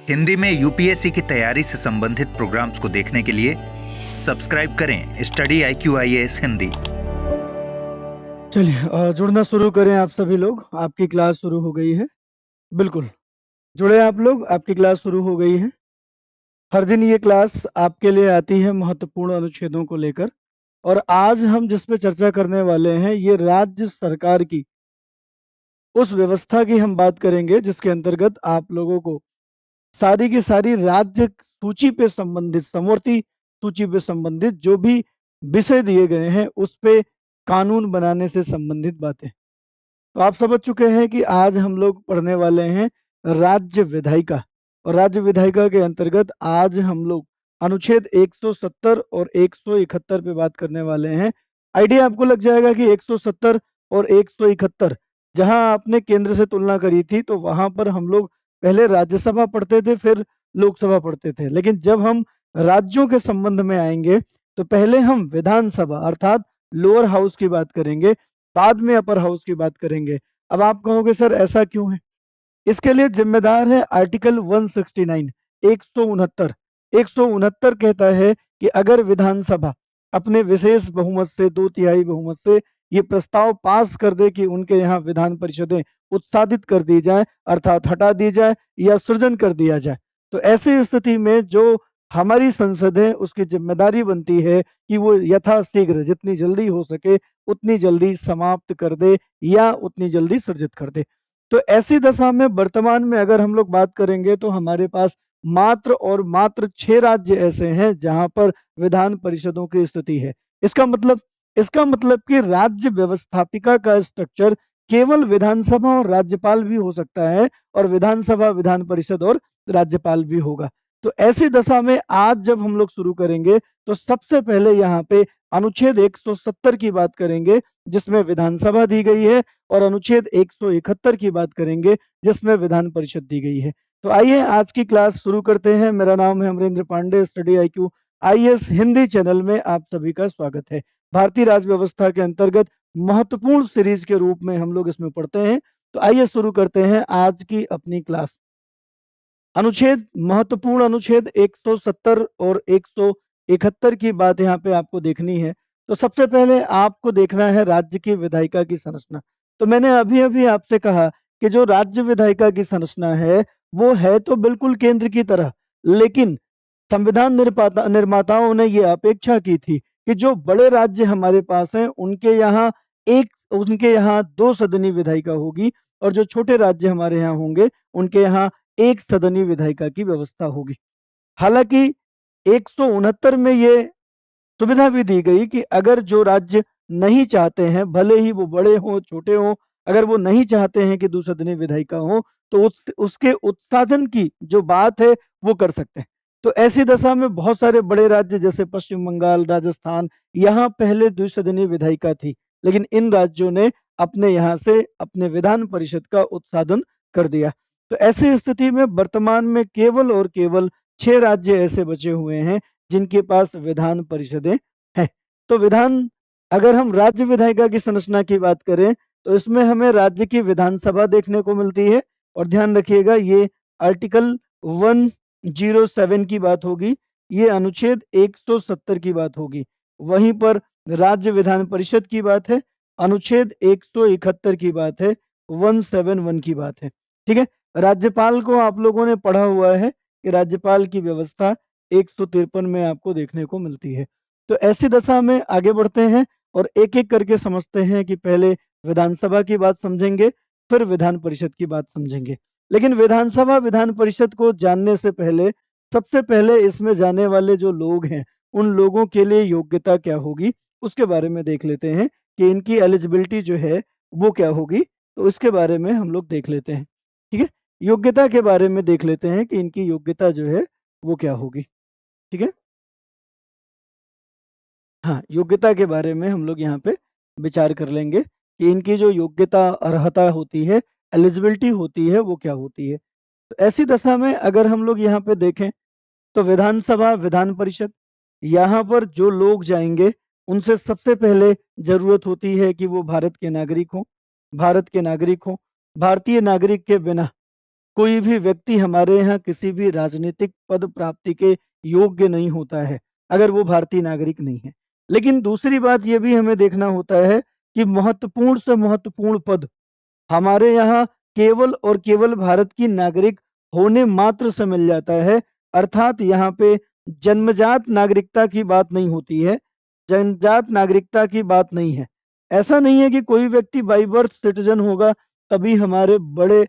हिंदी में यूपीएससी की तैयारी से संबंधित प्रोग्राम्स को देखने के लिए सब्सक्राइब करें स्टडी IQIAS हिंदी। चलिए जुड़ना शुरू करें। आप सभी लोग, आपकी क्लास शुरू हो गई है। बिल्कुल जुड़े आप लोग, आपकी क्लास शुरू हो गई है। हर दिन ये क्लास आपके लिए आती है महत्वपूर्ण अनुच्छेदों को लेकर। और आज हम जिस पे चर्चा करने वाले हैं ये राज्य सरकार की उस व्यवस्था की हम बात करेंगे जिसके अंतर्गत आप लोगों को सारी की सारी राज्य सूची पे संबंधित, समवर्ती सूची पे संबंधित जो भी विषय दिए गए हैं उस पे कानून बनाने से संबंधित बातें। तो आप समझ चुके हैं कि आज हम लोग पढ़ने वाले हैं राज्य विधायिका। और राज्य विधायिका के अंतर्गत आज हम लोग अनुच्छेद 170 और 171 पे बात करने वाले हैं। आइडिया आपको लग जाएगा कि 170 और 171 जहां आपने केंद्र से तुलना करी थी तो वहां पर हम लोग पहले राज्यसभा पढ़ते थे, फिर लोकसभा पढ़ते थे। लेकिन जब हम राज्यों के संबंध में आएंगे तो पहले हम विधानसभा अर्थात लोअर हाउस की बात करेंगे, बाद में अपर हाउस की बात करेंगे। अब आप कहोगे सर ऐसा क्यों है? इसके लिए जिम्मेदार है आर्टिकल 169, 169। 169 कहता है कि अगर विधानसभा अपने विशेष बहुमत से, 2/3 बहुमत से ये प्रस्ताव पास कर दे कि उनके यहाँ विधान परिषदें उत्साधित कर दी जाए, अर्थात हटा दी जाए या सृजन कर दिया जाए, तो ऐसी स्थिति में जो हमारी संसद है उसकी जिम्मेदारी बनती है कि वो यथाशीघ्र, जितनी जल्दी हो सके उतनी जल्दी समाप्त कर दे या उतनी जल्दी सृजित कर दे। तो ऐसी दशा में वर्तमान में अगर हम लोग बात करेंगे तो हमारे पास मात्र और मात्र 6 राज्य ऐसे हैं जहां पर विधान परिषदों की स्थिति है। इसका मतलब कि राज्य व्यवस्थापिका का स्ट्रक्चर केवल विधानसभा और राज्यपाल भी हो सकता है, और विधानसभा, विधान परिषद और राज्यपाल भी होगा। तो ऐसी दशा में आज जब हम लोग शुरू करेंगे तो सबसे पहले यहाँ पे अनुच्छेद 170 की बात करेंगे जिसमें विधानसभा दी गई है, और अनुच्छेद 171 की बात करेंगे जिसमें विधान परिषद दी गई है। तो आइए आज की क्लास शुरू करते हैं। मेरा नाम है Amrendra Pandey. Study IQIAS Hindi channel में आप सभी का स्वागत है। भारतीय राज्य व्यवस्था के अंतर्गत महत्वपूर्ण सीरीज के रूप में हम लोग इसमें पढ़ते हैं। तो आइए शुरू करते हैं आज की अपनी क्लास। महत्वपूर्ण अनुच्छेद 170 और 171 की बात यहाँ पे आपको देखनी है। तो सबसे पहले आपको देखना है राज्य की विधायिका की संरचना। तो मैंने अभी अभी आपसे कहा कि जो राज्य विधायिका की संरचना है वो है तो बिल्कुल केंद्र की तरह, लेकिन संविधान निर्माताओं ने ये अपेक्षा की थी कि जो बड़े राज्य हमारे पास हैं उनके यहाँ 2 सदनी विधायिका होगी, और जो छोटे राज्य हमारे यहाँ होंगे उनके यहाँ 1 सदनी विधायिका की व्यवस्था होगी। हालांकि 169 में ये सुविधा भी दी गई कि अगर जो राज्य नहीं चाहते हैं, भले ही वो बड़े हों छोटे हों, अगर वो नहीं चाहते हैं कि दूसदनी विधायिका हो तो उसके उत्साधन की जो बात है वो कर सकते हैं। तो ऐसी दशा में बहुत सारे बड़े राज्य जैसे पश्चिम बंगाल, राजस्थान, यहाँ पहले द्विसदनीय विधायिका थी, लेकिन इन राज्यों ने अपने यहाँ से अपने विधान परिषद का उत्साधन कर दिया। तो ऐसी स्थिति में वर्तमान में केवल और केवल 6 राज्य ऐसे बचे हुए हैं जिनके पास विधान परिषदें हैं। तो अगर हम राज्य विधायिका की संरचना की बात करें तो इसमें हमें राज्य की विधानसभा देखने को मिलती है, और ध्यान रखिएगा ये आर्टिकल 107 की बात होगी, ये अनुच्छेद 170 की बात होगी। वहीं पर राज्य विधान परिषद की बात है, अनुच्छेद 171 की बात है, 171 की बात है। ठीक है। राज्यपाल को आप लोगों ने पढ़ा हुआ है कि राज्यपाल की व्यवस्था 153 में आपको देखने को मिलती है। तो ऐसी दशा में आगे बढ़ते हैं और एक एक करके समझते हैं कि पहले विधानसभा की बात समझेंगे, फिर विधान परिषद की बात समझेंगे। लेकिन विधानसभा, विधान परिषद को जानने से पहले सबसे पहले इसमें जाने वाले जो लोग हैं उन लोगों के लिए योग्यता क्या होगी उसके बारे में देख लेते हैं कि इनकी एलिजिबिलिटी जो है वो क्या होगी। तो इसके बारे में हम लोग देख लेते हैं। ठीक है। योग्यता के बारे में देख लेते हैं कि इनकी योग्यता जो है वो क्या होगी। ठीक है। हाँ, योग्यता के बारे में हम लोग यहाँ पे विचार कर लेंगे कि इनकी जो योग्यता, अर्हता होती है, एलिजिबिलिटी होती है, वो क्या होती है। तो ऐसी दशा में अगर हम लोग यहाँ पे देखें तो विधानसभा, विधान परिषद, यहाँ पर जो लोग जाएंगे उनसे सबसे पहले जरूरत होती है कि वो भारत के नागरिक हों। भारत के नागरिक हों। भारतीय नागरिक के बिना कोई भी व्यक्ति हमारे यहाँ किसी भी राजनीतिक पद प्राप्ति के योग्य नहीं होता है अगर वो भारतीय नागरिक नहीं है। लेकिन दूसरी बात ये भी हमें देखना होता है कि महत्वपूर्ण से महत्वपूर्ण पद हमारे यहाँ केवल और केवल भारत की नागरिक होने मात्र से मिल जाता है। अर्थात यहाँ पे जन्मजात नागरिकता की बात नहीं होती है, जन्मजात नागरिकता की बात नहीं है। ऐसा नहीं है कि कोई व्यक्ति बाई बर्थ सिटीजन होगा तभी हमारे बड़े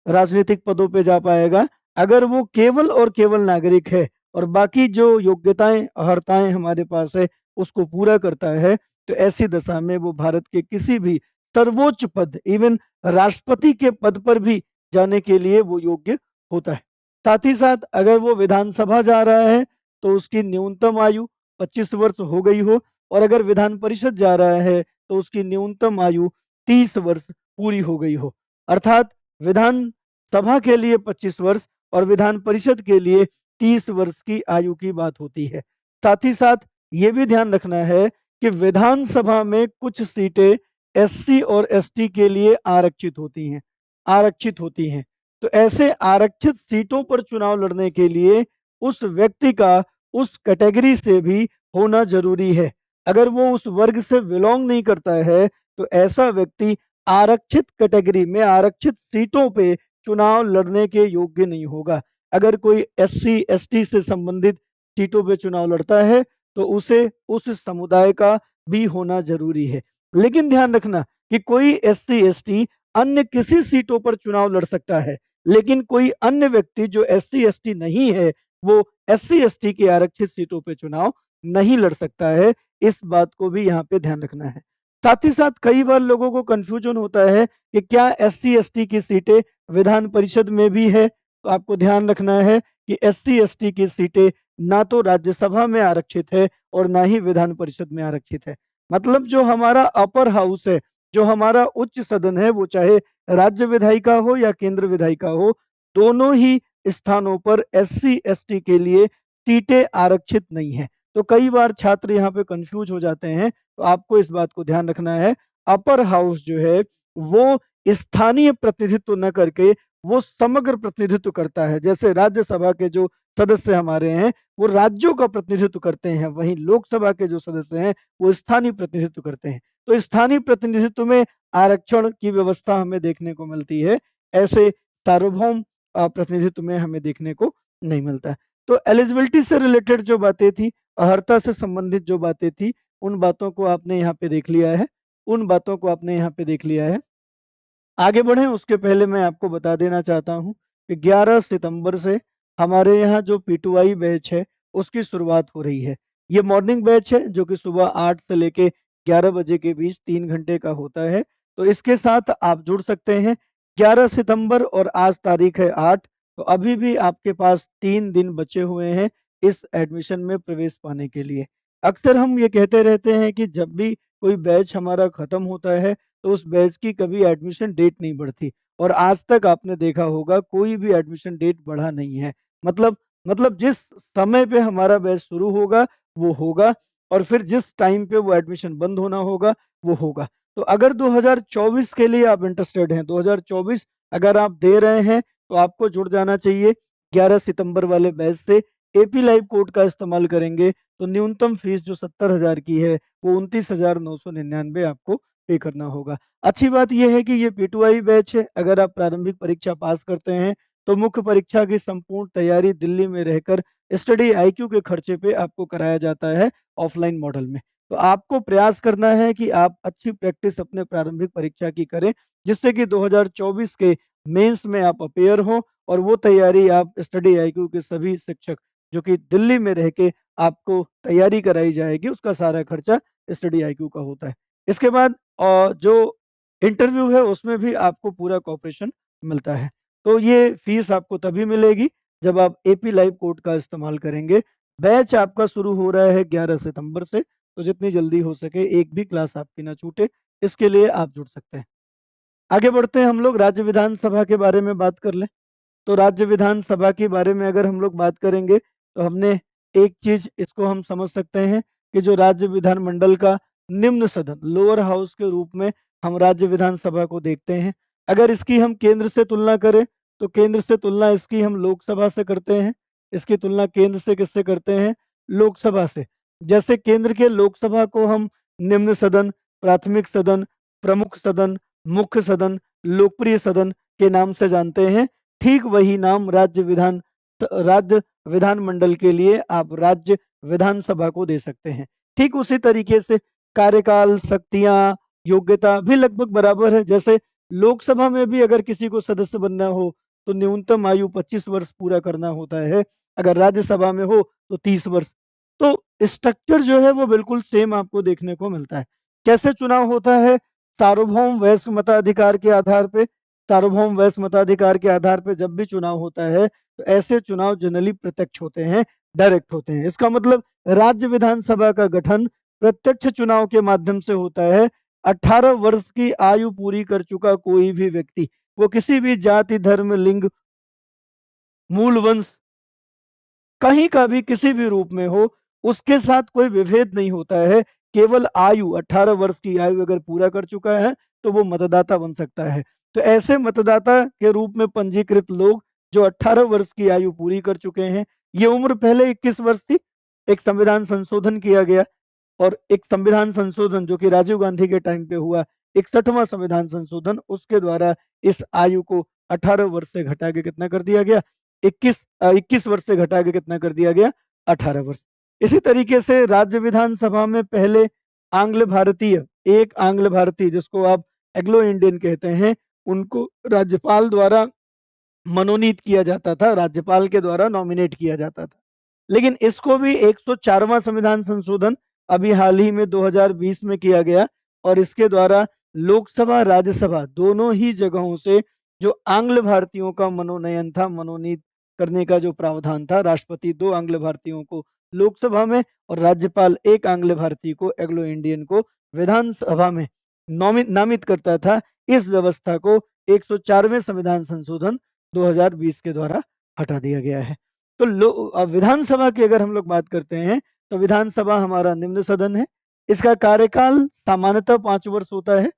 राजनीतिक पदों पे जा पाएगा। अगर वो केवल और केवल नागरिक है और बाकी जो योग्यताएं अर्हताएं हमारे पास है उसको पूरा करता है, तो ऐसी दशा में वो भारत के किसी भी सर्वोच्च पद, इवन राष्ट्रपति के पद पर भी जाने के लिए वो योग्य होता है। साथ ही साथ अगर वो विधानसभा जा रहा है तो उसकी न्यूनतम आयु 25 वर्ष हो गई हो, और अगर विधान परिषद जा रहा है तो उसकी न्यूनतम आयु 30 वर्ष पूरी हो गई हो। अर्थात विधान सभा के लिए 25 वर्ष और विधान परिषद के लिए 30 वर्ष की आयु की बात होती है। साथ ही साथ ये भी ध्यान रखना है कि विधानसभा में कुछ सीटें एससी और एसटी के लिए आरक्षित होती हैं। तो ऐसे आरक्षित सीटों पर चुनाव लड़ने के लिए उस व्यक्ति का उस कैटेगरी से भी होना जरूरी है। अगर वो उस वर्ग से बिलोंग नहीं करता है तो ऐसा व्यक्ति आरक्षित कैटेगरी में आरक्षित सीटों पे चुनाव लड़ने के योग्य नहीं होगा। अगर कोई एससी एसटी से संबंधित सीटों पे चुनाव लड़ता है तो उसे उस समुदाय का भी होना जरूरी है। लेकिन ध्यान रखना कि कोई एससी एसटी अन्य किसी सीटों पर चुनाव लड़ सकता है, लेकिन कोई अन्य व्यक्ति जो एससी एसटी नहीं है वो एससी एसटी की आरक्षित सीटों पे चुनाव नहीं लड़ सकता है। इस बात को भी यहाँ पे ध्यान रखना है। साथ ही साथ कई बार लोगों को कंफ्यूजन होता है कि क्या एससी एसटी की सीटें विधान परिषद में भी है। तो आपको ध्यान रखना है कि एससी एसटी की सीटें ना तो राज्यसभा में आरक्षित है और ना ही विधान परिषद में आरक्षित है। मतलब जो हमारा अपर हाउस है, जो हमारा उच्च सदन है, वो चाहे राज्य विधायिका हो या केंद्र विधायिका हो, दोनों ही स्थानों पर एससी एसटी के लिए सीटें आरक्षित नहीं है। तो कई बार छात्र यहाँ पे कंफ्यूज हो जाते हैं, तो आपको इस बात को ध्यान रखना है। अपर हाउस जो है वो स्थानीय प्रतिनिधित्व न करके वो समग्र प्रतिनिधित्व करता है। जैसे राज्यसभा के जो सदस्य हमारे हैं वो राज्यों का प्रतिनिधित्व करते हैं, वहीं लोकसभा के जो सदस्य हैं वो स्थानीय प्रतिनिधित्व करते हैं। तो स्थानीय प्रतिनिधित्व में आरक्षण की व्यवस्था हमें देखने को मिलती है, ऐसे सार्वभौम प्रतिनिधित्व में हमें देखने को नहीं मिलता है। तो एलिजिबिलिटी से रिलेटेड जो बातें थी, अर्हता से संबंधित जो बातें थी, उन बातों को आपने यहाँ पे देख लिया है, उन बातों को आपने यहाँ पे देख लिया है। आगे बढ़ें उसके पहले मैं आपको बता देना चाहता हूँ कि 11 सितंबर से हमारे यहाँ जो P2I बैच है उसकी शुरुआत हो रही है। ये मॉर्निंग बैच है जो कि सुबह 8 से लेके 11 बजे के बीच 3 घंटे का होता है। तो इसके साथ आप जुड़ सकते हैं। 11 सितंबर और आज तारीख है 8, तो अभी भी आपके पास 3 दिन बचे हुए हैं इस एडमिशन में प्रवेश पाने के लिए। अक्सर हम ये कहते रहते हैं कि जब भी कोई बैच हमारा खत्म होता है तो उस बैच की कभी एडमिशन डेट नहीं बढ़ती, और आज तक आपने देखा होगा कोई भी एडमिशन डेट बढ़ा नहीं है। मतलब जिस समय पे हमारा बैच शुरू होगा वो होगा, और फिर जिस टाइम पे वो एडमिशन बंद होना होगा वो होगा। तो अगर 2024 के लिए आप इंटरेस्टेड हैं, 2024 अगर आप दे रहे हैं तो आपको जुड़ जाना चाहिए 11 सितंबर वाले बैच से। एपी लाइव कोड का इस्तेमाल करेंगे तो न्यूनतम फीस जो 70,000 की है वो 29,999 आपको पे करना होगा। अच्छी बात यह है कि ये P2I बैच है। अगर आप प्रारंभिक परीक्षा पास करते हैं तो मुख्य परीक्षा की संपूर्ण तैयारी दिल्ली में रहकर स्टडी IQ के खर्चे पे आपको कराया जाता है ऑफलाइन मॉडल में। तो आपको प्रयास करना है कि आप अच्छी प्रैक्टिस अपने प्रारंभिक परीक्षा की करें, जिससे कि 2024 के मेंस में आप अपेयर हो, और वो तैयारी आप स्टडी IQ के सभी शिक्षक जो कि दिल्ली में रह के आपको तैयारी कराई जाएगी उसका सारा खर्चा स्टडी IQ का होता है। इसके बाद जो इंटरव्यू है उसमें भी आपको पूरा कोऑपरेशन मिलता है। तो ये फीस आपको तभी मिलेगी जब आप एपी लाइव कोड का इस्तेमाल करेंगे। बैच आपका शुरू हो रहा है 11 सितंबर से, तो जितनी जल्दी हो सके एक भी क्लास आपकी ना छूटे, इसके लिए आप जुड़ सकते हैं। आगे बढ़ते हैं, हम लोग राज्य विधानसभा के बारे में बात कर लें। तो राज्य विधानसभा के बारे में अगर हम लोग बात करेंगे तो हमने एक चीज इसको हम समझ सकते हैं कि जो राज्य विधानमंडल का निम्न सदन लोअर हाउस के रूप में हम राज्य विधानसभा को देखते हैं। अगर इसकी हम केंद्र से तुलना करें तो केंद्र से तुलना इसकी हम लोकसभा से करते हैं, इसकी तुलना केंद्र से किससे करते हैं? लोकसभा से। जैसे केंद्र के लोकसभा को हम निम्न सदन, प्राथमिक सदन, प्रमुख सदन, मुख्य सदन, लोकप्रिय सदन के नाम से जानते हैं, ठीक वही नाम राज्य विधानमंडल के लिए आप राज्य विधानसभा को दे सकते हैं। ठीक उसी तरीके से कार्यकाल, शक्तियां, योग्यता भी लगभग बराबर है। जैसे लोकसभा में भी अगर किसी को सदस्य बनना हो तो न्यूनतम आयु 25 वर्ष पूरा करना होता है, अगर राज्यसभा में हो तो 30 वर्ष। तो स्ट्रक्चर जो है वो बिल्कुल सेम आपको देखने को मिलता है। कैसे चुनाव होता है? सार्वभौम वयस्क मताधिकार के आधार पे। सार्वभौम वयस्क मताधिकार के आधार पे जब भी चुनाव होता है तो ऐसे चुनाव जनरली प्रत्यक्ष होते हैं, डायरेक्ट होते हैं। इसका मतलब राज्य विधानसभा का गठन प्रत्यक्ष चुनाव के माध्यम से होता है। 18 वर्ष की आयु पूरी कर चुका कोई भी व्यक्ति, वो किसी भी जाति, धर्म, लिंग, मूल वंश, कहीं का भी किसी भी रूप में हो, उसके साथ कोई विभेद नहीं होता है। केवल आयु 18 वर्ष की आयु अगर पूरा कर चुका है तो वो मतदाता बन सकता है। तो ऐसे मतदाता के रूप में पंजीकृत लोग जो 18 वर्ष की आयु पूरी कर चुके हैं, ये उम्र पहले 21 वर्ष थी। एक संविधान संशोधन किया गया और एक संविधान संशोधन जो कि राजीव गांधी के टाइम पे हुआ, 61वां संविधान संशोधन, उसके द्वारा इस आयु को 18 वर्ष से घटा के कितना कर दिया गया? 21 वर्ष से घटा के कितना कर दिया गया? 18 वर्ष। इसी तरीके से राज्य विधानसभा में पहले एक आंग्ल भारतीय जिसको आप एग्लो इंडियन कहते हैं, उनको राज्यपाल द्वारा मनोनीत किया जाता था, राज्यपाल के द्वारा नॉमिनेट किया जाता था। लेकिन इसको भी 104वां संविधान संशोधन अभी हाल ही में 2020 में किया गया और इसके द्वारा लोकसभा, राज्यसभा दोनों ही जगहों से जो आंग्ल भारतीयों का मनोनयन था, मनोनीत करने का जो प्रावधान था, राष्ट्रपति 2 आंग्ल भारतीयों को लोकसभा में और राज्यपाल 1 आंग्ल भारतीय को, एग्लो इंडियन को विधानसभा में नामित करता था। इस व्यवस्था को 104वें संविधान संशोधन 2020 के द्वारा हटा दिया गया है। तो विधानसभा की अगर हम लोग बात करते हैं तो विधानसभा हमारा निम्न सदन है। इसका कार्यकाल सामान्यतः 5 वर्ष होता है,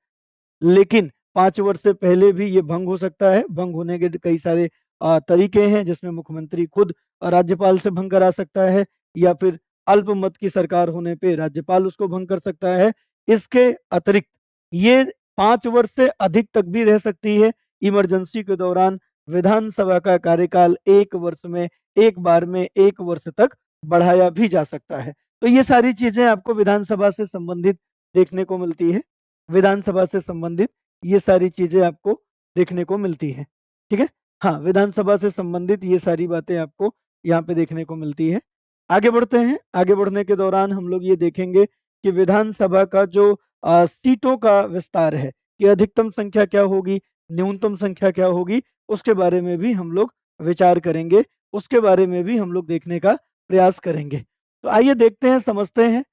लेकिन 5 वर्ष से पहले भी ये भंग हो सकता है। भंग होने के कई सारे तरीके हैं, जिसमें मुख्यमंत्री खुद राज्यपाल से भंग करा सकता है या फिर अल्पमत की सरकार होने पे राज्यपाल उसको भंग कर सकता है। इसके अतिरिक्त ये 5 वर्ष से अधिक तक भी रह सकती है। इमरजेंसी के दौरान विधानसभा का कार्यकाल 1 वर्ष में, एक बार में 1 वर्ष तक बढ़ाया भी जा सकता है। तो ये सारी चीजें आपको विधानसभा से संबंधित देखने को मिलती है। विधानसभा से संबंधित ये सारी चीजें आपको देखने को मिलती है। ठीक है, हाँ, विधानसभा से संबंधित ये सारी बातें आपको यहाँ पे देखने को मिलती है। आगे बढ़ते हैं। आगे बढ़ने के दौरान हम लोग ये देखेंगे कि विधानसभा का जो सीटों का विस्तार है कि अधिकतम संख्या क्या होगी, न्यूनतम संख्या क्या होगी, उसके बारे में भी हम लोग विचार करेंगे, उसके बारे में भी हम लोग देखने का प्रयास करेंगे। तो आइए देखते हैं, समझते हैं।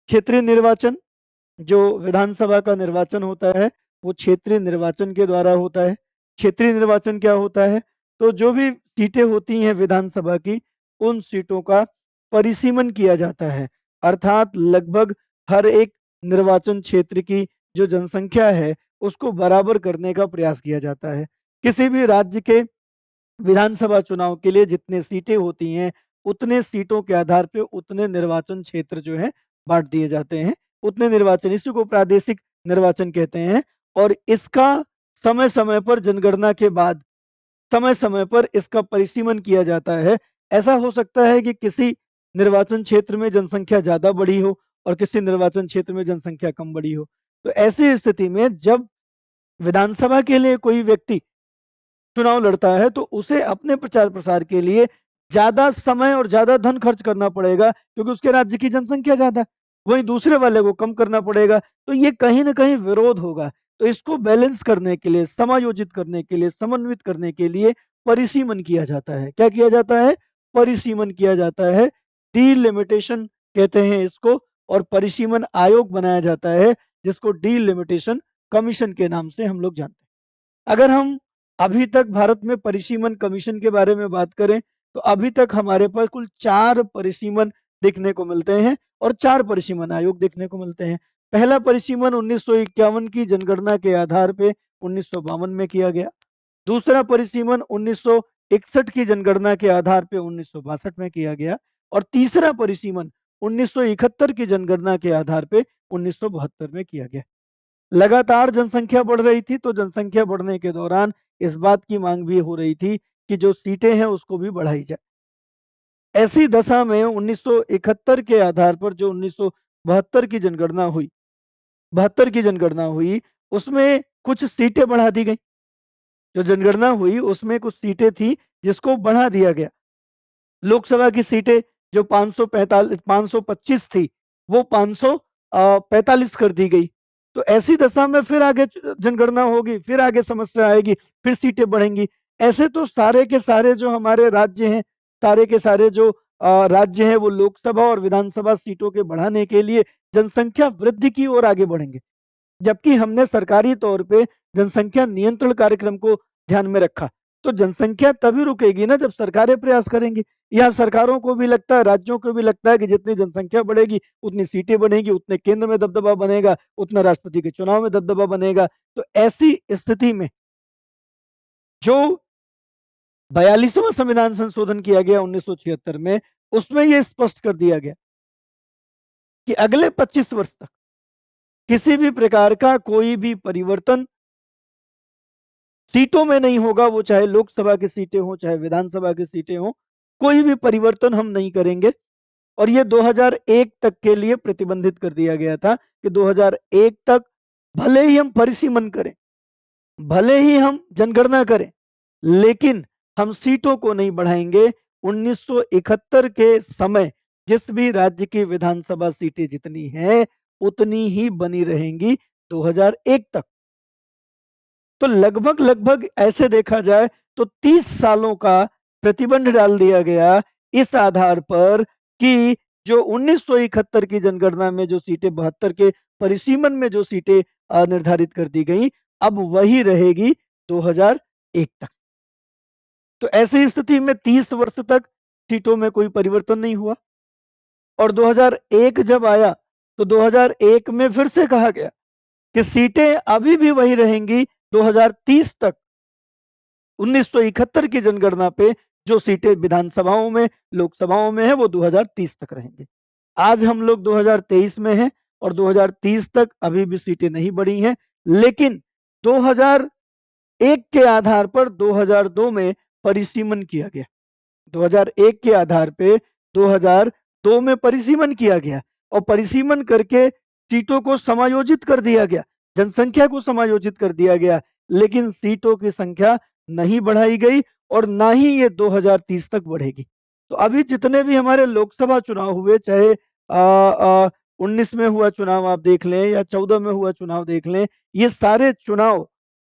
क्षेत्रीय निर्वाचन, जो विधानसभा का निर्वाचन होता है वो क्षेत्रीय निर्वाचन के द्वारा होता है। क्षेत्रीय निर्वाचन क्या होता है? तो जो भी सीटें होती हैं विधानसभा की, उन सीटों का परिसीमन किया जाता है, अर्थात लगभग हर एक निर्वाचन क्षेत्र की जो जनसंख्या है उसको बराबर करने का प्रयास किया जाता है। किसी भी राज्य के विधानसभा चुनाव के लिए जितने सीटें होती हैं, उतने सीटों के आधार पे उतने निर्वाचन क्षेत्र जो है बांट दिए जाते हैं। उतने निर्वाचन, इसी को प्रादेशिक निर्वाचन कहते हैं। और इसका समय समय पर जनगणना के बाद समय समय पर इसका परिसीमन किया जाता है। ऐसा हो सकता है कि किसी निर्वाचन क्षेत्र में जनसंख्या ज्यादा बड़ी हो और किसी निर्वाचन क्षेत्र में जनसंख्या कम बड़ी हो। तो ऐसी स्थिति में जब विधानसभा के लिए कोई व्यक्ति चुनाव लड़ता है तो उसे अपने प्रचार प्रसार के लिए ज्यादा समय और ज्यादा धन खर्च करना पड़ेगा, क्योंकि उसके राज्य की जनसंख्या ज्यादा है। वहीं दूसरे वाले को कम करना पड़ेगा, तो ये कहीं ना कहीं विरोध होगा। तो इसको बैलेंस करने के लिए, समायोजित करने के लिए, समन्वित करने के लिए परिसीमन किया जाता है। क्या किया जाता है? परिसीमन किया जाता है। डीलिमिटेशन कहते हैं इसको। और परिसीमन आयोग बनाया जाता है जिसको डीलिमिटेशन कमीशन के नाम से हम लोग जानते हैं। अगर हम अभी तक भारत में परिसीमन कमीशन के बारे में बात करें तो अभी तक हमारे पास कुल 4 परिसीमन देखने को मिलते हैं और 4 परिसीमन आयोग देखने को मिलते हैं। पहला परिसीमन 1951 की जनगणना के आधार पे 1952 में किया गया। दूसरा परिसीमन 1961 की जनगणना के आधार पे 1962 में किया गया और तीसरा परिसीमन 1971 की जनगणना के आधार पे 1972 में किया गया। लगातार जनसंख्या बढ़ रही थी, तो जनसंख्या बढ़ने के दौरान इस बात की मांग भी हो रही थी कि जो सीटें हैं उसको भी बढ़ाई जाए। ऐसी दशा में 1971 के आधार पर जो 1972 की जनगणना हुई 72 की जनगणना हुई, उसमें कुछ सीटें बढ़ा दी गई। जो जनगणना हुई उसमें कुछ सीटें थी जिसको बढ़ा दिया गया। लोकसभा की सीटें जो 525 थी, वो 545 कर दी गई। तो ऐसी दशा में फिर आगे जनगणना होगी, फिर आगे समस्या आएगी, फिर सीटें बढ़ेंगी। ऐसे तो सारे के सारे जो हमारे राज्य हैं, सारे के सारे जो राज्य हैं, वो लोकसभा और विधानसभा सीटों के बढ़ाने के लिए जनसंख्या वृद्धि की ओर आगे बढ़ेंगे। जबकि हमने सरकारी तौर पे जनसंख्या नियंत्रण कार्यक्रम को ध्यान में रखा। तो जनसंख्या तभी रुकेगी ना जब सरकारें प्रयास करेंगी। यहाँ सरकारों को भी लगता है, राज्यों को भी लगता है कि जितनी जनसंख्या बढ़ेगी उतनी सीटें बढ़ेंगी, उतने केंद्र में दबदबा बनेगा, उतना राष्ट्रपति के चुनाव में दबदबा बनेगा। तो ऐसी स्थिति में जो 42वां संविधान संशोधन किया गया 1976 में, उसमें यह स्पष्ट कर दिया गया कि अगले 25 वर्ष तक किसी भी प्रकार का कोई भी परिवर्तन सीटों में नहीं होगा, वो चाहे लोकसभा की सीटें हों, चाहे विधानसभा की सीटें हों, कोई भी परिवर्तन हम नहीं करेंगे। और ये 2001 तक के लिए प्रतिबंधित कर दिया गया था कि 2001 तक भले ही हम परिसीमन करें, भले ही हम जनगणना करें, लेकिन हम सीटों को नहीं बढ़ाएंगे। 1971 के समय जिस भी राज्य की विधानसभा सीटें जितनी हैं, उतनी ही बनी रहेंगी 2001 तक। तो लगभग ऐसे देखा जाए तो 30 सालों का प्रतिबंध डाल दिया गया इस आधार पर कि जो 1971 की जनगणना में जो सीटें 72 के परिसीमन में जो सीटें निर्धारित कर दी गई, अब वही रहेगी 2001 तक। तो ऐसी स्थिति में 30 वर्ष तक सीटों में कोई परिवर्तन नहीं हुआ और 2001 जब आया तो 2001 में फिर से कहा गया कि सीटें अभी भी वही रहेंगी 2030 तक। 1971 की जनगणना पे जो सीटें विधानसभाओं में, लोकसभाओं में है, वो 2030 तक रहेंगे। आज हम लोग 2023 में हैं और 2030 तक अभी भी सीटें नहीं बढ़ी हैं, लेकिन 2001 के आधार पर 2002 में परिसीमन किया गया। 2001 के आधार पे 2002 में परिसीमन किया गया और परिसीमन करके सीटों को समायोजित कर दिया गया, जनसंख्या को समायोजित कर दिया गया, लेकिन सीटों की संख्या नहीं बढ़ाई गई और ना ही ये 2030 तक बढ़ेगी। तो अभी जितने भी हमारे लोकसभा चुनाव हुए, चाहे 19 में हुआ चुनाव आप देख लें या 14 में हुआ चुनाव देख लें, ये सारे चुनाव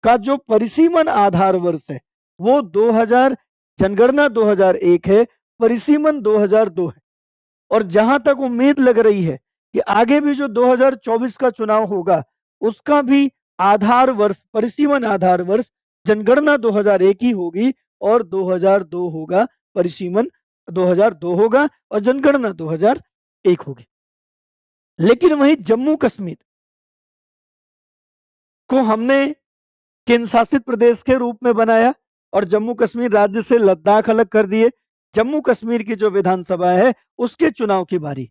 का जो परिसीमन आधार वर्ष है वो 2000 जनगणना 2001 है, परिसीमन 2002 है। और जहां तक उम्मीद लग रही है कि आगे भी जो 2024 का चुनाव होगा उसका भी आधार वर्ष, परिसीमन आधार वर्ष जनगणना 2001 ही होगी और 2002 होगा, परिसीमन 2002 होगा और जनगणना 2001 होगी। लेकिन वहीं जम्मू कश्मीर को हमने केंद्र शासित प्रदेश के रूप में बनाया और जम्मू कश्मीर राज्य से लद्दाख अलग कर दिए। जम्मू कश्मीर की जो विधानसभा है उसके चुनाव की बारी,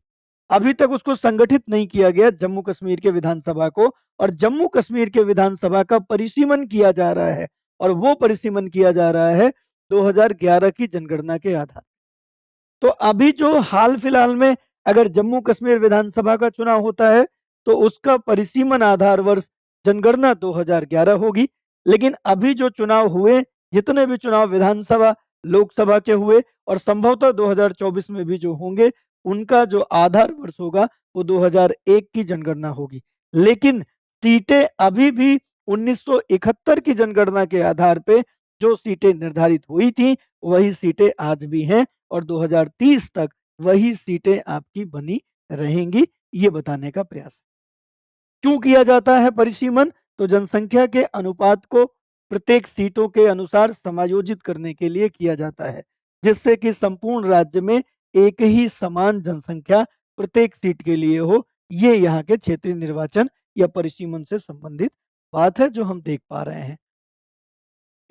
अभी तक उसको संगठित नहीं किया गया जम्मू कश्मीर के विधानसभा को, और जम्मू कश्मीर के विधानसभा का परिसीमन किया जा रहा है और वो परिसीमन किया जा रहा है 2011 की जनगणना के आधार। तो अभी जो हाल फिलहाल में अगर जम्मू कश्मीर विधानसभा का चुनाव होता है तो उसका परिसीमन आधार वर्ष जनगणना 2011 होगी। लेकिन अभी जो चुनाव हुए, जितने भी चुनाव विधानसभा, लोकसभा के हुए और संभवतः 2024 में भी जो होंगे, उनका जो आधार वर्ष होगा वो 2001 की जनगणना होगी। लेकिन सीटें अभी भी 1971 की जनगणना के आधार पे जो सीटें निर्धारित हुई थी वही सीटें आज भी हैं और 2030 तक वही सीटें आपकी बनी रहेंगी, ये बताने का प्रयास है। क्यों किया जाता है परिसीमन? तो जनसंख्या के अनुपात को प्रत्येक सीटों के अनुसार समायोजित करने के लिए किया जाता है, जिससे कि संपूर्ण राज्य में एक ही समान जनसंख्या प्रत्येक सीट के लिए हो। ये यहाँ के क्षेत्रीय निर्वाचन या परिसीमन से संबंधित बात है जो हम देख पा रहे हैं।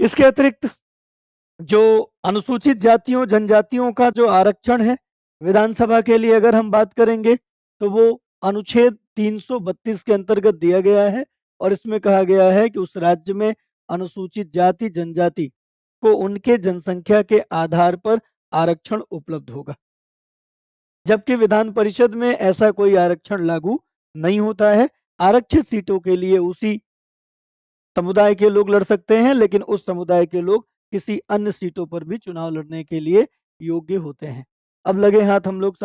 इसके अतिरिक्त जो अनुसूचित जातियों जनजातियों का जो आरक्षण है विधानसभा के लिए अगर हम बात करेंगे तो वो अनुच्छेद 332 के अंतर्गत दिया गया है और इसमें कहा गया है कि उस राज्य में अनुसूचित जाति जनजाति को उनके जनसंख्या के आधार पर आरक्षण उपलब्ध होगा, जबकि विधान परिषद में ऐसा कोई आरक्षण लागू नहीं होता है। आरक्षित सीटों के लिए उसी समुदाय के लोग लड़ सकते हैं, लेकिन उस समुदाय के लोग किसी अन्य सीटों पर भी चुनाव लड़ने के लिए योग्य होते हैं। अब लगे हाथ हम लोग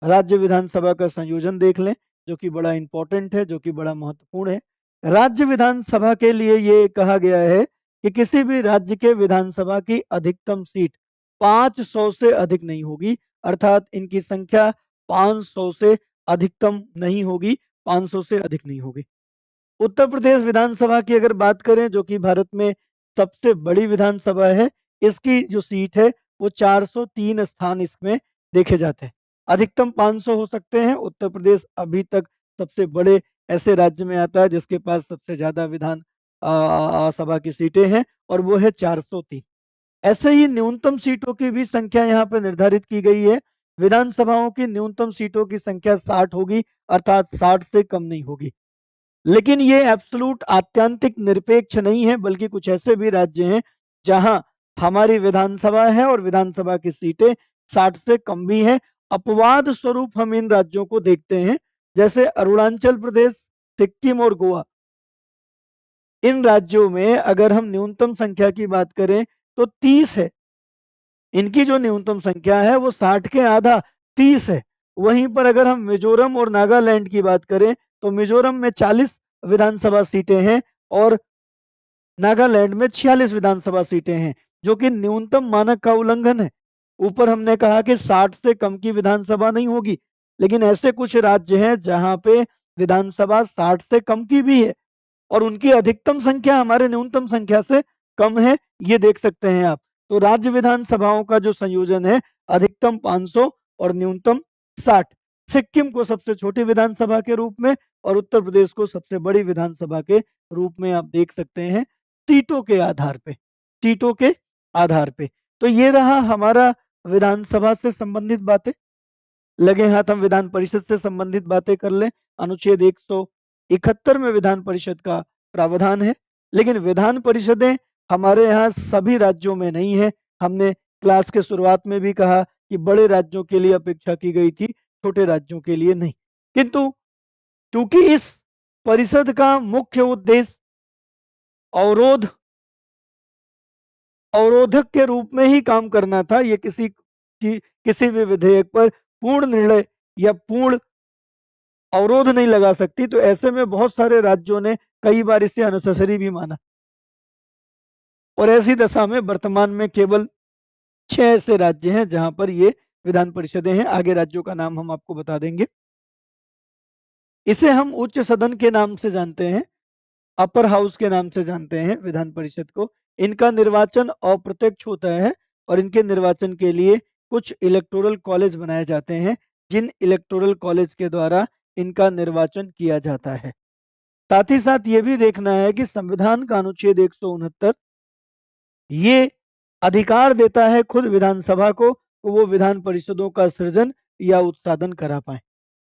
राज्य विधानसभा का संयोजन देख लें, जो कि बड़ा इंपॉर्टेंट है, जो कि बड़ा महत्वपूर्ण है। राज्य विधानसभा के लिए ये कहा गया है कि किसी भी राज्य के विधानसभा की अधिकतम सीट 500 से अधिक नहीं होगी, अर्थात इनकी संख्या 500 से अधिकतम नहीं होगी, 500 से अधिक नहीं होगी। उत्तर प्रदेश विधानसभा की अगर बात करें, जो कि भारत में सबसे बड़ी विधानसभा है, इसकी जो सीट है वो 403 स्थान इसमें देखे जाते हैं। अधिकतम 500 हो सकते हैं। उत्तर प्रदेश अभी तक सबसे बड़े ऐसे राज्य में आता है जिसके पास सबसे ज्यादा विधान सभा की सीटें हैं और वो है 403। ऐसे ही न्यूनतम सीटों की भी संख्या यहाँ पे निर्धारित की गई है। विधानसभाओं की न्यूनतम सीटों की संख्या 60 होगी, अर्थात 60 से कम नहीं होगी। लेकिन ये एब्सोल्यूट आत्यंतिक निरपेक्ष नहीं है, बल्कि कुछ ऐसे भी राज्य हैं जहां हमारी विधानसभा है और विधानसभा की सीटें 60 से कम भी हैं। अपवाद स्वरूप हम इन राज्यों को देखते हैं, जैसे अरुणाचल प्रदेश, सिक्किम और गोवा। इन राज्यों में अगर हम न्यूनतम संख्या की बात करें तो 30 है। इनकी जो न्यूनतम संख्या है वो 60 के आधा 30 है। वहीं पर अगर हम मिजोरम और नागालैंड की बात करें तो मिजोरम में 40 विधानसभा सीटें हैं और नागालैंड में 46 विधानसभा सीटें हैं, जो कि न्यूनतम मानक का उल्लंघन है। ऊपर हमने कहा कि 60 से कम की विधानसभा नहीं होगी, लेकिन ऐसे कुछ राज्य हैं जहां पे विधानसभा 60 से कम की भी है और उनकी अधिकतम संख्या हमारे न्यूनतम संख्या से कम है, ये देख सकते हैं आप। तो राज्य विधानसभाओं का जो संयोजन है अधिकतम 500 और न्यूनतम 60। सिक्किम को सबसे छोटी विधानसभा के रूप में और उत्तर प्रदेश को सबसे बड़ी विधानसभा के रूप में आप देख सकते हैं, सीटों के आधार पे, सीटों के आधार पे। तो ये रहा हमारा विधानसभा से संबंधित बातें। लगे हाथ हम विधान परिषद से संबंधित बातें कर लें। अनुच्छेद 171 में विधान परिषद का प्रावधान है, लेकिन विधान परिषदें हमारे यहाँ सभी राज्यों में नहीं है। हमने क्लास के शुरुआत में भी कहा कि बड़े राज्यों के लिए अपेक्षा की गई थी, छोटे राज्यों के लिए नहीं। किंतु क्योंकि इस परिषद का मुख्य उद्देश्य अवरोध अवरोधक के रूप में ही काम करना था, ये किसी भी विधेयक पर पूर्ण निर्णय या पूर्ण अवरोध नहीं लगा सकती, तो ऐसे में बहुत सारे राज्यों ने कई बार इसे अननेसेसरी भी माना और ऐसी दशा में वर्तमान में केवल 6 ऐसे राज्य हैं जहां पर ये विधान परिषदें हैं। आगे राज्यों का नाम हम आपको बता देंगे। इसे हम उच्च सदन के नाम से जानते हैं, अपर हाउस के नाम से जानते हैं विधान परिषद को। इनका निर्वाचन अप्रत्यक्ष होता है और इनके निर्वाचन के लिए कुछ इलेक्टोरल कॉलेज बनाए जाते हैं, जिन इलेक्टोरल कॉलेज के द्वारा इनका निर्वाचन किया जाता है। साथ ही साथ ये भी देखना है कि संविधान का अनुच्छेद 169 ये अधिकार देता है खुद विधानसभा को कि वो विधान परिषदों का सृजन या उत्साधन करा पाए,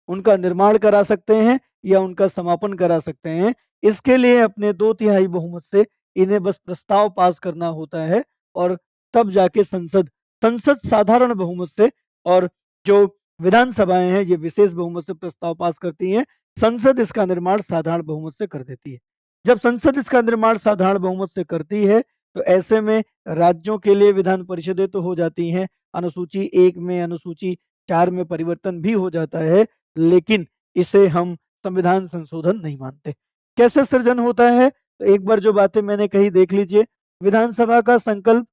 उनका निर्माण करा सकते हैं या उनका समापन करा सकते हैं। इसके लिए अपने 2/3 बहुमत से इन्हें बस प्रस्ताव पास करना होता है और तब जाके संसद संसद साधारण बहुमत से, और जो विधानसभाएं हैं ये विशेष बहुमत से प्रस्ताव पास करती हैं। संसद इसका निर्माण साधारण बहुमत से कर देती है। जब संसद इसका निर्माण साधारण बहुमत से करती है तो ऐसे में राज्यों के लिए विधान परिषदें तो हो जाती हैं, अनुसूची 1 में अनुसूची 4 में परिवर्तन भी हो जाता है, लेकिन इसे हम संविधान संशोधन नहीं मानते। कैसे सृजन होता है, तो एक बार जो बातें मैंने कही देख लीजिए। विधानसभा का संकल्प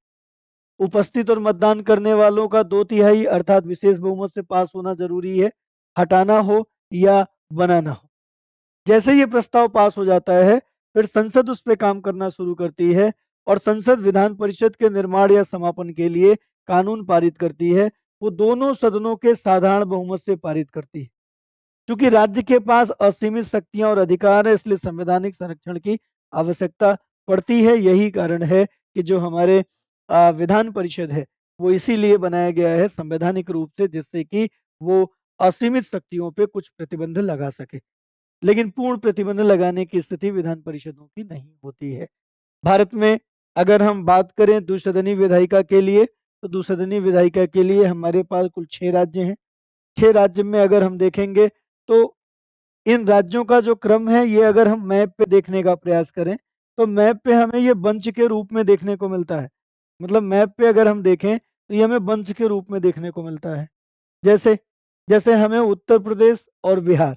उपस्थित और मतदान करने वालों का 2/3 अर्थात विशेष बहुमत से पास होना जरूरी है, हटाना हो या बनाना हो। जैसे ये प्रस्ताव पास हो जाता है फिर संसद उस पर काम करना शुरू करती है और संसद विधान परिषद के निर्माण या समापन के लिए कानून पारित करती है। वो दोनों सदनों के साधारण बहुमत से पारित करती है। क्योंकि राज्य के पास असीमित शक्तियां और अधिकार है, इसलिए संवैधानिक संरक्षण की आवश्यकता पड़ती है। यही कारण है कि जो हमारे विधान परिषद है वो इसीलिए बनाया गया है संवैधानिक रूप से, जिससे कि वो असीमित शक्तियों पे कुछ प्रतिबंध लगा सके। लेकिन पूर्ण प्रतिबंध लगाने की स्थिति विधान परिषदों की नहीं होती है। भारत में अगर हम बात करें द्विसदनीय विधायिका के लिए, तो द्विसदनीय विधायिका के लिए हमारे पास कुल 6 राज्य हैं। 6 राज्य में अगर हम देखेंगे तो इन राज्यों का जो क्रम है, ये अगर हम मैप पे देखने का प्रयास करें, तो मैप पे हमें ये वंश के रूप में देखने को मिलता है। मतलब मैप पे अगर हम देखें, तो ये हमें वंश के रूप में देखने को मिलता है। जैसे जैसे हमें उत्तर प्रदेश और बिहार,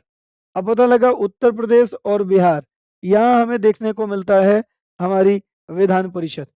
अब पता लगा उत्तर प्रदेश और बिहार, यहाँ हमें देखने को मिलता है हमारी विधान परिषद।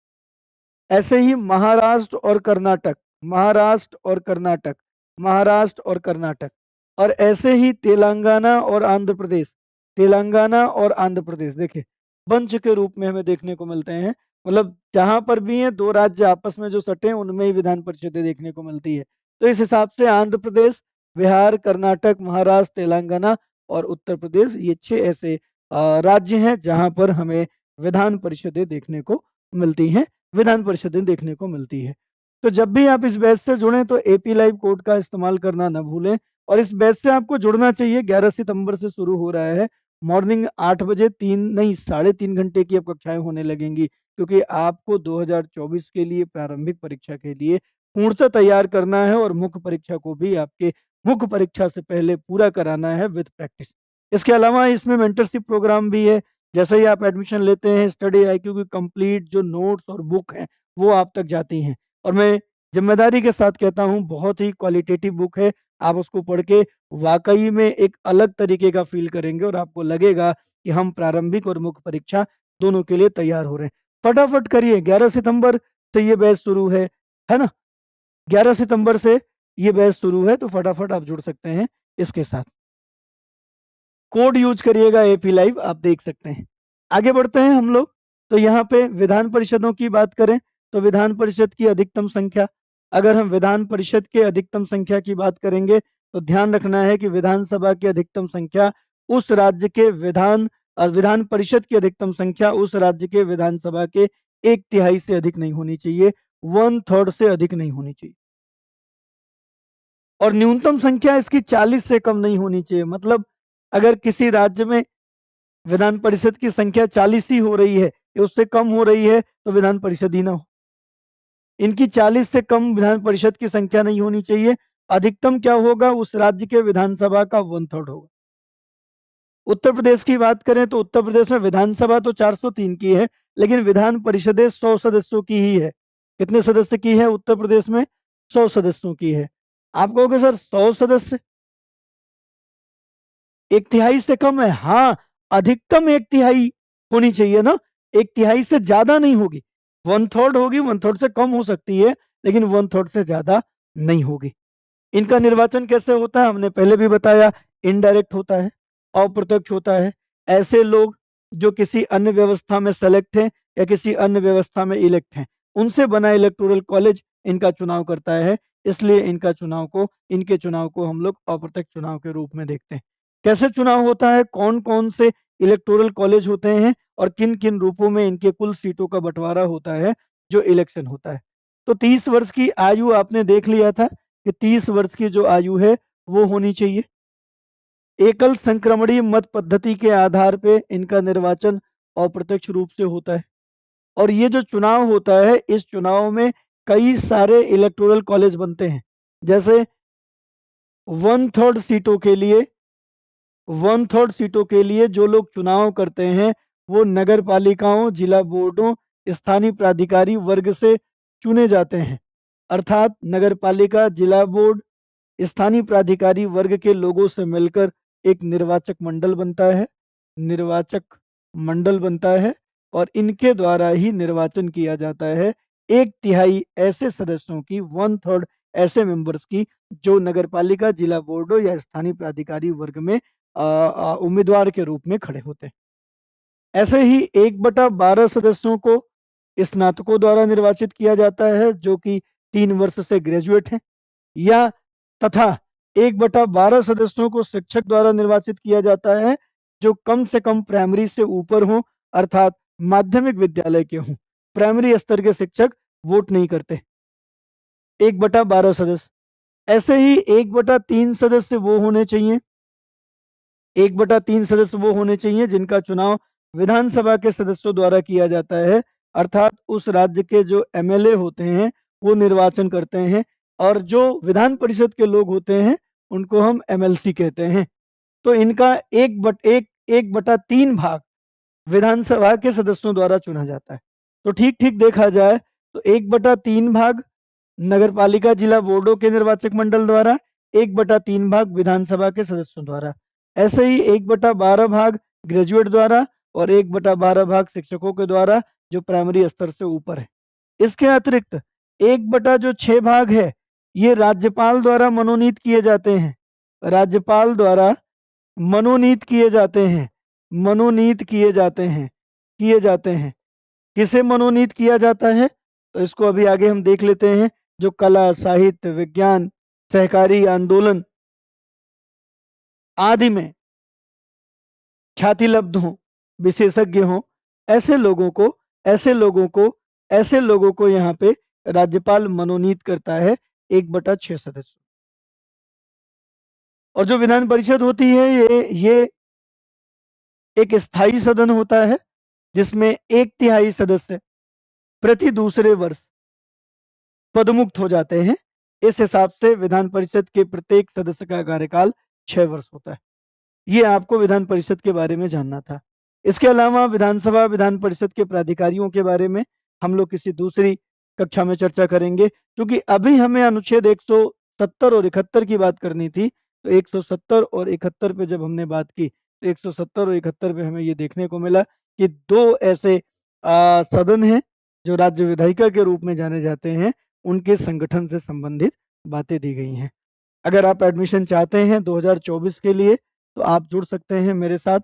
ऐसे ही महाराष्ट्र और कर्नाटक, महाराष्ट्र और कर्नाटक, महाराष्ट्र और कर्नाटक, और ऐसे ही तेलंगाना और आंध्र प्रदेश, तेलंगाना और आंध्र प्रदेश। देखिए वंश के रूप में हमें देखने को मिलते हैं। मतलब जहां पर भी हैं दो राज्य आपस में जो सटे हैं, उनमें ही विधान परिषदें देखने को मिलती है। तो इस हिसाब से आंध्र प्रदेश, बिहार, कर्नाटक, महाराष्ट्र, तेलंगाना और उत्तर प्रदेश, ये 6 ऐसे राज्य हैं जहां पर हमें विधान परिषदें देखने को मिलती हैं, विधान परिषदें देखने को मिलती है। तो जब भी आप इस बैच से जुड़ें तो एपी लाइव कोड का इस्तेमाल करना न भूलें, और इस बैच से आपको जुड़ना चाहिए। 11 सितंबर से शुरू हो रहा है। मॉर्निंग 8 बजे 3 नहीं 3.5 घंटे की अब कक्षाएं होने लगेंगी, क्योंकि आपको 2024 के लिए प्रारंभिक परीक्षा के लिए पूर्णतः तैयार करना है, और मुख्य परीक्षा को भी आपके मुख्य परीक्षा से पहले पूरा कराना है विद प्रैक्टिस। इसके अलावा इसमें मेंटरशिप प्रोग्राम भी है। जैसे ही आप एडमिशन लेते हैं, स्टडी आईक्यू की कंप्लीट जो नोट्स और बुक हैं वो आप तक जाती हैं, और मैं जिम्मेदारी के साथ कहता हूँ बहुत ही क्वालिटेटिव बुक है। आप उसको पढ़ के वाकई में एक अलग तरीके का फील करेंगे, और आपको लगेगा कि हम प्रारंभिक और मुख्य परीक्षा दोनों के लिए तैयार हो रहे हैं। फटाफट करिए, 11 सितंबर से ये बैच शुरू है ना? 11 सितंबर से ये बैच शुरू है, तो फटाफट आप जुड़ सकते हैं इसके साथ। कोड यूज करिएगा एपी लाइव, आप देख सकते हैं। आगे बढ़ते हैं हम लोग। तो यहाँ पे विधान परिषदों की बात करें, तो विधान परिषद की अधिकतम संख्या, अगर हम विधान परिषद के अधिकतम संख्या की बात करेंगे, तो ध्यान रखना है कि विधानसभा की अधिकतम संख्या उस राज्य के विधान परिषद की अधिकतम संख्या उस राज्य के विधानसभा के 1/3 से अधिक नहीं होनी चाहिए, 1/3 से अधिक नहीं होनी चाहिए, और न्यूनतम संख्या इसकी 40 से कम नहीं होनी चाहिए। मतलब अगर किसी राज्य में विधान परिषद की संख्या 40 ही हो रही है या उससे कम हो रही है, तो विधान परिषद ही ना हो। इनकी 40 से कम विधान परिषद की संख्या नहीं होनी चाहिए। अधिकतम क्या होगा? उस राज्य के विधानसभा का 1/3 होगा। उत्तर प्रदेश की बात करें तो उत्तर प्रदेश में विधानसभा तो 403 की है, लेकिन विधान परिषदें 100 सदस्यों की ही है। कितने सदस्य की है उत्तर प्रदेश में? 100 सदस्यों की है। आप कहोगे सर 100 सदस्य 1/3 से कम है। हाँ, अधिकतम 1/3 होनी चाहिए ना, 1/3 से ज्यादा नहीं होगी। 1/3 होगी, 1/3 से कम हो सकती है, लेकिन 1/3 से ज्यादा नहीं होगी। इनका निर्वाचन कैसे होता है? हमने पहले भी बताया, इनडायरेक्ट होता है, अप्रत्यक्ष होता है। ऐसे लोग जो किसी अन्य व्यवस्था में सेलेक्ट हैं या किसी अन्य व्यवस्था में इलेक्ट हैं, उनसे बना इलेक्टोरल कॉलेज इनका चुनाव करता है। इसलिए इनके चुनाव को हम लोग अप्रत्यक्ष चुनाव के रूप में देखते हैं। कैसे चुनाव होता है, कौन कौन से इलेक्टोरल कॉलेज होते हैं, और किन किन रूपों में इनके कुल सीटों का बंटवारा होता है जो इलेक्शन होता है। तो 30 वर्ष की आयु आपने देख लिया था कि 30 वर्ष की जो आयु है वो होनी चाहिए। एकल संक्रमणीय मत पद्धति के आधार पे इनका निर्वाचन अप्रत्यक्ष रूप से होता है, और ये जो चुनाव होता है, इस चुनाव में कई सारे इलेक्टोरल कॉलेज बनते हैं। जैसे 1/3 सीटों के लिए जो लोग चुनाव करते हैं, वो नगर पालिकाओं, जिला बोर्डों, स्थानीय प्राधिकारी वर्ग से चुने जाते हैं। अर्थात नगर पालिका, जिला बोर्ड, स्थानीय प्राधिकारी वर्ग के लोगों से मिलकर एक निर्वाचक मंडल बनता है, और इनके द्वारा ही निर्वाचन किया जाता है 1/3 ऐसे सदस्यों की, 1/3 ऐसे मेंबर्स की, जो नगर पालिका, जिला बोर्डो या स्थानीय प्राधिकारी वर्ग में उम्मीदवार के रूप में खड़े होते हैं। ऐसे ही 1/12 सदस्यों को स्नातकों द्वारा निर्वाचित किया जाता है, जो कि 3 वर्ष से ग्रेजुएट हैं, या तथा 1/12 सदस्यों को शिक्षक द्वारा निर्वाचित किया जाता है, जो कम से कम प्राइमरी से ऊपर हों, अर्थात माध्यमिक विद्यालय के हों। प्राइमरी स्तर के शिक्षक वोट नहीं करते। 1/12 सदस्य। ऐसे ही 1/3 सदस्य वो होने चाहिए, 1/3 सदस्य वो होने चाहिए जिनका चुनाव विधानसभा के सदस्यों द्वारा किया जाता है, अर्थात उस राज्य के जो एमएलए होते हैं वो निर्वाचन करते हैं, और जो विधान परिषद के लोग होते हैं उनको हम एमएलसी कहते हैं। तो इनका 1/3 भाग विधानसभा के सदस्यों द्वारा चुना जाता है। तो ठीक ठीक देखा जाए तो 1/3 भाग नगरपालिका जिला बोर्डों के निर्वाचक मंडल द्वारा, 1/3 भाग विधानसभा के सदस्यों द्वारा। ऐसे ही 1/12 भाग ग्रेजुएट द्वारा और 1/12 भाग शिक्षकों के द्वारा जो प्राइमरी स्तर से ऊपर है। इसके अतिरिक्त 1/6 भाग है ये राज्यपाल द्वारा मनोनीत किए जाते हैं, राज्यपाल द्वारा मनोनीत किए जाते हैं, मनोनीत किए जाते हैं, किए जाते हैं। किसे मनोनीत किया जाता है तो इसको अभी आगे हम देख लेते हैं। जो कला, साहित्य, विज्ञान, सहकारी आंदोलन आदि में ख्यातिलब्ध हों, विशेषज्ञ हों, ऐसे लोगों को यहाँ पे राज्यपाल मनोनीत करता है 1/6 सदस्य। और जो विधान परिषद होती है ये एक स्थायी सदन होता है जिसमें 1/3 सदस्य प्रति दूसरे वर्ष पदमुक्त हो जाते हैं। इस हिसाब से विधान परिषद के प्रत्येक सदस्य का कार्यकाल 6 वर्ष होता है। ये आपको विधान परिषद के बारे में जानना था। इसके अलावा विधानसभा विधान परिषद के प्राधिकारियों के बारे में हम लोग किसी दूसरी कक्षा में चर्चा करेंगे, क्योंकि अभी हमें अनुच्छेद 170 और 71 की बात करनी थी। तो 170 और 71 पे जब हमने बात की तो 170 और 71 पे हमें ये देखने को मिला कि दो ऐसे सदन हैं जो राज्य विधायिका के रूप में जाने जाते हैं, उनके संगठन से संबंधित बातें दी गई हैं। अगर आप एडमिशन चाहते हैं 2024 के लिए तो आप जुड़ सकते हैं मेरे साथ।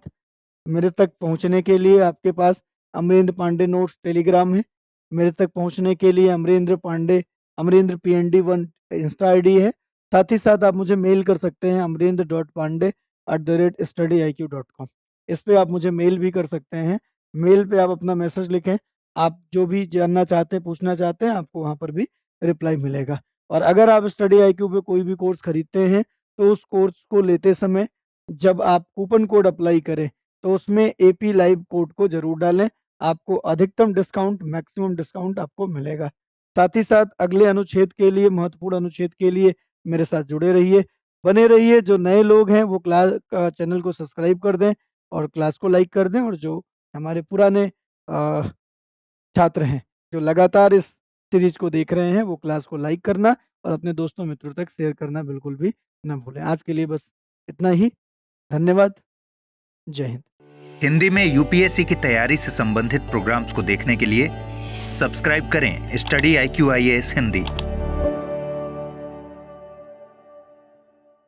मेरे तक पहुंचने के लिए आपके पास अमरेंद्र पांडे नोट्स टेलीग्राम है, मेरे तक पहुंचने के लिए Amarendra Amarendra PND1 Insta ID है। साथ ही साथ आप मुझे मेल कर सकते हैं amrendra.pandey@studiiq.com। इस पे आप मुझे मेल भी कर सकते हैं। मेल पे आप अपना मैसेज लिखें, आप जो भी जानना चाहते हैं, पूछना चाहते हैं, आपको वहाँ पर भी रिप्लाई मिलेगा। और अगर आप स्टडी IQ पे कोई भी कोर्स खरीदते हैं तो उस कोर्स को लेते समय जब आप कूपन कोड अप्लाई करें तो उसमें AP लाइव कोड को जरूर डालें, आपको अधिकतम डिस्काउंट, मैक्सिमम डिस्काउंट आपको मिलेगा। साथ ही साथ अगले अनुच्छेद के लिए, महत्वपूर्ण अनुच्छेद के लिए मेरे साथ जुड़े रहिए, बने रहिए। जो नए लोग हैं वो क्लास चैनल को सब्सक्राइब कर दें और क्लास को लाइक कर दें, और जो हमारे पुराने छात्र हैं जो लगातार इस सीरीज को देख रहे हैं वो क्लास को लाइक करना और अपने दोस्तों मित्रों तक शेयर करना बिल्कुल भी ना भूलें। आज के लिए बस इतना ही। धन्यवाद। जय हिंद। हिंदी में UPSC की तैयारी से संबंधित प्रोग्राम्स को देखने के लिए सब्सक्राइब करें स्टडी IQ IAS हिंदी।